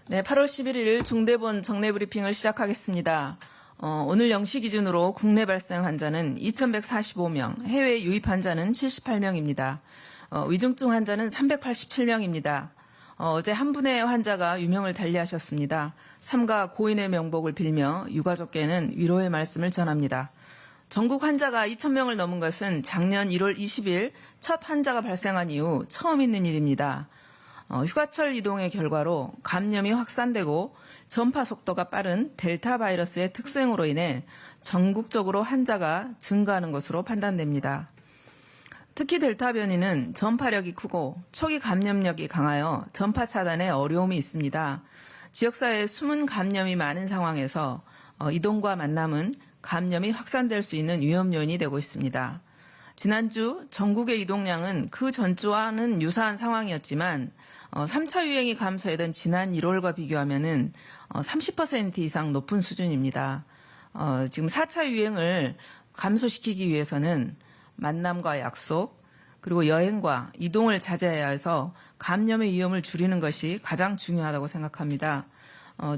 네, 8월 11일 중대본 정례브리핑을 시작하겠습니다. 오늘 0시 기준으로 국내 발생 환자는 2,145명, 해외 유입 환자는 78명입니다. 위중증 환자는 387명입니다. 어제 한 분의 환자가 유명을 달리하셨습니다. 삼가 고인의 명복을 빌며 유가족께는 위로의 말씀을 전합니다. 전국 환자가 2,000명을 넘은 것은 작년 1월 20일 첫 환자가 발생한 이후 처음 있는 일입니다. 휴가철 이동의 결과로 감염이 확산되고 전파 속도가 빠른 델타 바이러스의 특성으로 인해 전국적으로 환자가 증가하는 것으로 판단됩니다. 특히 델타 변이는 전파력이 크고 초기 감염력이 강하여 전파 차단에 어려움이 있습니다. 지역사회에 숨은 감염이 많은 상황에서 이동과 만남은 감염이 확산될 수 있는 위험 요인이 되고 있습니다. 지난주 전국의 이동량은 그 전주와는 유사한 상황이었지만 3차 유행이 감소하던 지난 1월과 비교하면 30% 이상 높은 수준입니다. 지금 4차 유행을 감소시키기 위해서는 만남과 약속, 그리고 여행과 이동을 자제해야 해서 감염의 위험을 줄이는 것이 가장 중요하다고 생각합니다.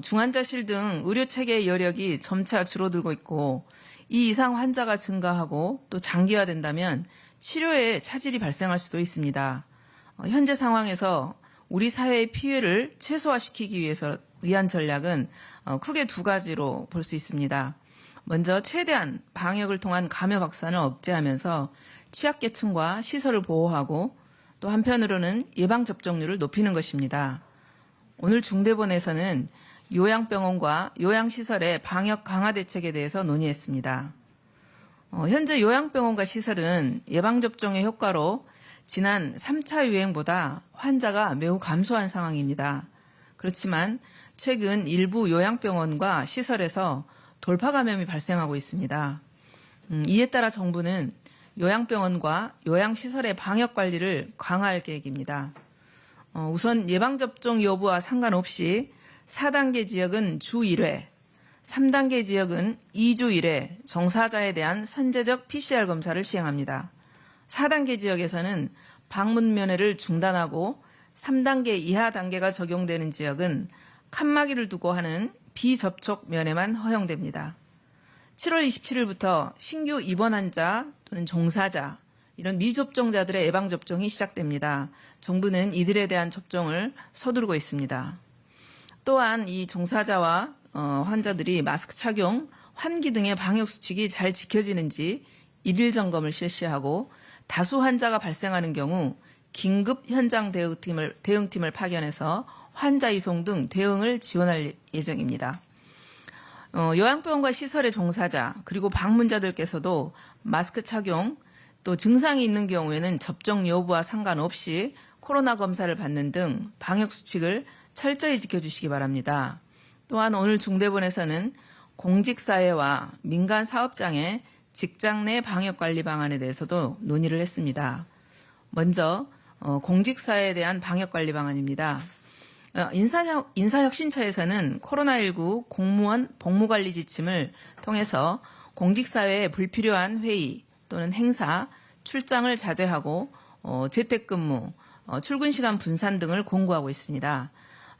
중환자실 등 의료체계의 여력이 점차 줄어들고 있고 이 이상 환자가 증가하고 또 장기화된다면 치료에 차질이 발생할 수도 있습니다. 현재 상황에서 우리 사회의 피해를 최소화시키기 위한 전략은 크게 두 가지로 볼 수 있습니다. 먼저 최대한 방역을 통한 감염 확산을 억제하면서 취약계층과 시설을 보호하고 또 한편으로는 예방접종률을 높이는 것입니다. 오늘 중대본에서는 요양병원과 요양시설의 방역 강화 대책에 대해서 논의했습니다. 현재 요양병원과 시설은 예방접종의 효과로 지난 3차 유행보다 환자가 매우 감소한 상황입니다. 그렇지만 최근 일부 요양병원과 시설에서 돌파 감염이 발생하고 있습니다. 이에 따라 정부는 요양병원과 요양시설의 방역 관리를 강화할 계획입니다. 우선 예방접종 여부와 상관없이 4단계 지역은 주 1회, 3단계 지역은 2주 1회 종사자에 대한 선제적 PCR 검사를 시행합니다. 4단계 지역에서는 방문 면회를 중단하고 3단계 이하 단계가 적용되는 지역은 칸막이를 두고 하는 비접촉 면회만 허용됩니다. 7월 27일부터 신규 입원 환자 또는 종사자, 이런 미접종자들의 예방접종이 시작됩니다. 정부는 이들에 대한 접종을 서두르고 있습니다. 또한 이 종사자와 환자들이 마스크 착용, 환기 등의 방역수칙이 잘 지켜지는지 일일 점검을 실시하고 다수 환자가 발생하는 경우 긴급 현장 대응팀을 파견해서 환자 이송 등 대응을 지원할 예정입니다. 요양병원과 시설의 종사자 그리고 방문자들께서도 마스크 착용 또 증상이 있는 경우에는 접종 여부와 상관없이 코로나 검사를 받는 등 방역수칙을 철저히 지켜주시기 바랍니다. 또한 오늘 중대본에서는 공직사회와 민간 사업장의 직장 내 방역관리 방안에 대해서도 논의를 했습니다. 먼저 공직사회에 대한 방역관리 방안입니다. 인사혁신처에서는 코로나19 공무원 복무관리 지침을 통해서 공직사회에 불필요한 회의 또는 행사, 출장을 자제하고 재택근무, 출근시간 분산 등을 공고하고 있습니다.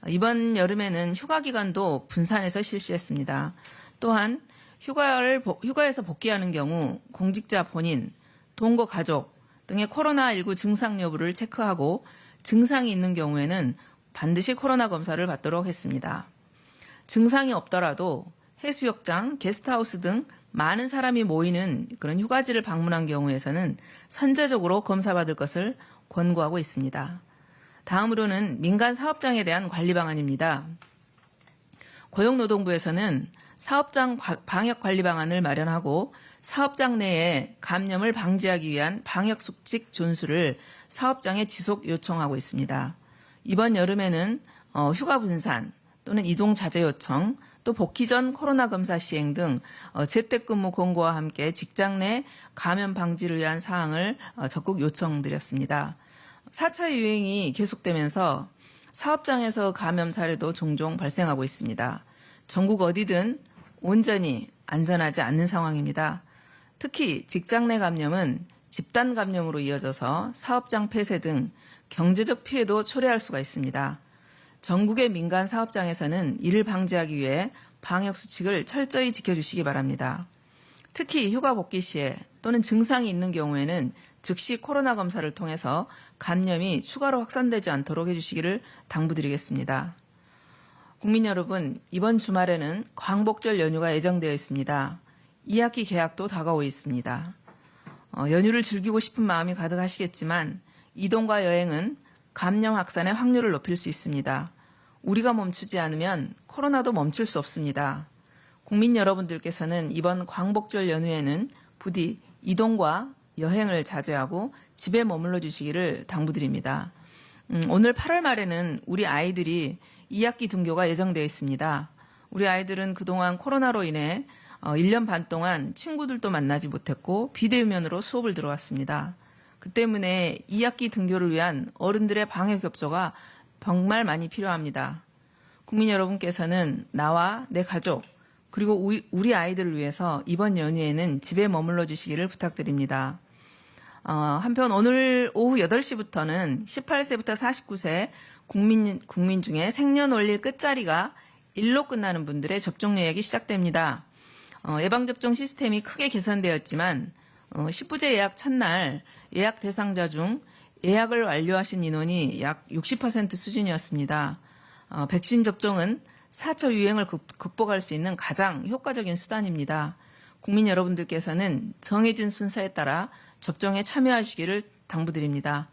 이번 여름에는 휴가기간도 분산해서 실시했습니다. 또한 휴가에서 복귀하는 경우 공직자 본인, 동거 가족 등의 코로나19 증상 여부를 체크하고 증상이 있는 경우에는 반드시 코로나 검사를 받도록 했습니다. 증상이 없더라도 해수욕장, 게스트하우스 등 많은 사람이 모이는 그런 휴가지를 방문한 경우에서는 선제적으로 검사받을 것을 권고하고 있습니다. 다음으로는 민간 사업장에 대한 관리 방안입니다. 고용노동부에서는 사업장 방역 관리 방안을 마련하고 사업장 내에 감염을 방지하기 위한 방역 수칙 준수를 사업장에 지속 요청하고 있습니다. 이번 여름에는 휴가 분산 또는 이동 자제 요청, 또 복귀 전 코로나 검사 시행 등 재택근무 공고와 함께 직장 내 감염 방지를 위한 사항을 적극 요청드렸습니다. 4차 유행이 계속되면서 사업장에서 감염 사례도 종종 발생하고 있습니다. 전국 어디든 온전히 안전하지 않는 상황입니다. 특히 직장 내 감염은 집단 감염으로 이어져서 사업장 폐쇄 등 경제적 피해도 초래할 수가 있습니다. 전국의 민간 사업장에서는 이를 방지하기 위해 방역수칙을 철저히 지켜주시기 바랍니다. 특히 휴가 복귀 시에 또는 증상이 있는 경우에는 즉시 코로나 검사를 통해서 감염이 추가로 확산되지 않도록 해주시기를 당부드리겠습니다. 국민 여러분, 이번 주말에는 광복절 연휴가 예정되어 있습니다. 2학기 개학도 다가오고 있습니다. 연휴를 즐기고 싶은 마음이 가득하시겠지만 이동과 여행은 감염 확산의 확률을 높일 수 있습니다. 우리가 멈추지 않으면 코로나도 멈출 수 없습니다. 국민 여러분들께서는 이번 광복절 연휴에는 부디 이동과 여행을 자제하고 집에 머물러 주시기를 당부드립니다. 오늘 8월 말에는 우리 아이들이 2학기 등교가 예정되어 있습니다. 우리 아이들은 그동안 코로나로 인해 1년 반 동안 친구들도 만나지 못했고 비대면으로 수업을 들어왔습니다. 그 때문에 2학기 등교를 위한 어른들의 방역 협조가 정말 많이 필요합니다. 국민 여러분께서는 나와 내 가족 그리고 우리 아이들을 위해서 이번 연휴에는 집에 머물러 주시기를 부탁드립니다. 한편 오늘 오후 8시부터는 18세부터 49세 국민 중에 생년월일 끝자리가 1로 끝나는 분들의 접종 예약이 시작됩니다. 예방접종 시스템이 크게 개선되었지만 10부제 예약 첫날 예약 대상자 중 예약을 완료하신 인원이 약 60% 수준이었습니다. 백신 접종은 4차 유행을 극복할 수 있는 가장 효과적인 수단입니다. 국민 여러분들께서는 정해진 순서에 따라 접종에 참여하시기를 당부드립니다.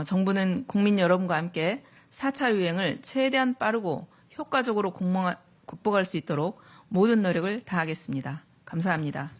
정부는 국민 여러분과 함께 4차 유행을 최대한 빠르고 효과적으로 극복할 수 있도록 모든 노력을 다하겠습니다. 감사합니다.